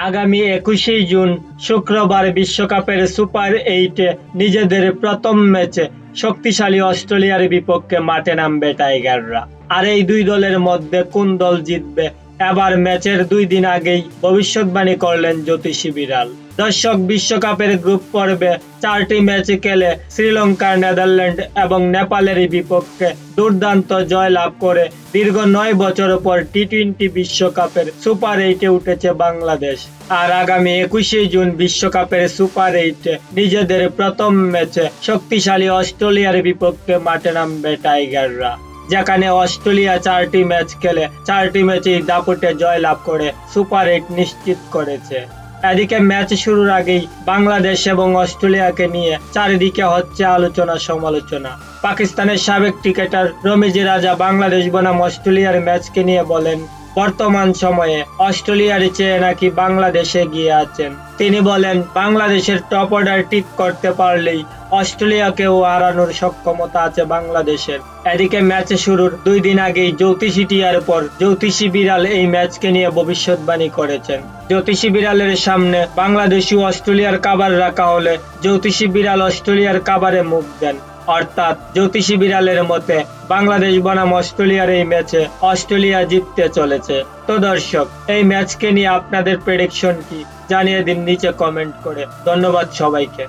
আগামী ২১শে জুন শুক্রবার বিশ্বকাপের সুপার এইটে নিজেদের প্রথম ম্যাচে শক্তিশালী অস্ট্রেলিয়ার বিপক্ষে মাঠে নামবে টাইগাররা। আর এই দুই দলের মধ্যে কোন দল জিতবে এবার ম্যাচের ২ দিন আগেই ভবিষ্যৎবাণী করলেন জ্যোতিষী বিড়াল। দর্শক, বিশ্বকাপের গ্রুপ পর্বে 4টি ম্যাচ খেলে শ্রীলঙ্কা, নেদারল্যান্ড এবং নেপালের বিপক্ষে দুর্দান্ত জয় লাভ করে দীর্ঘ ৯ বছর পর টি-20 বিশ্বকাপের সুপার এইটে উঠেছে বাংলাদেশ। আর আগামী ২১শে জুন বিশ্বকাপের সুপার এইটে নিজেদের প্রথম ম্যাচে শক্তিশালী অস্ট্রেলিয়ার বিপক্ষে মাঠে নামবে টাইগাররা, যেখানে অস্ট্রেলিয়া 4টি ম্যাচ খেলে 4টি ম্যাচেই দাপুটে জয় লাভ করে সুপার এইট নিশ্চিত করেছে। এদিকে ম্যাচ শুরুর আগেই বাংলাদেশ এবং অস্ট্রেলিয়াকে নিয়ে চারিদিকে হচ্ছে আলোচনা সমালোচনা। পাকিস্তানের সাবেক ক্রিকেটার রমিজ রাজা বাংলাদেশ বনাম অস্ট্রেলিয়ার ম্যাচকে নিয়ে বলেন, বর্তমান সময়ে অস্ট্রেলিয়ার চেয়ে নাকি বাংলাদেশ এগিয়ে আছেন। তিনি বলেন, বাংলাদেশের টপ অর্ডার ঠিক করতে পারলেই অস্ট্রেলিয়াকেও হারানোর সক্ষমতা আছে বাংলাদেশের। এদিকে ম্যাচ শুরুর 2 দিন আগেই জ্যোতিষী টিয়ার পর জ্যোতিষী বিড়াল এই ম্যাচকে নিয়ে ভবিষ্যৎবাণী করেছেন। জ্যোতিষী বিড়ালের সামনে বাংলাদেশ ও অস্ট্রেলিয়ার কাভার রাখা হলে জ্যোতিষী বিড়াল অস্ট্রেলিয়ার কাভারে মুখ দেন। অর্থাৎ জ্যোতিষী বিড়ালের মতে বাংলাদেশ বনাম অস্ট্রেলিয়ার এই ম্যাচে অস্ট্রেলিয়া জিততে চলেছে। তো দর্শক, এই ম্যাচকে নিয়ে আপনাদের প্রেডিকশন কি জানিয়ে দিন নিচে কমেন্ট করে। ধন্যবাদ সবাইকে।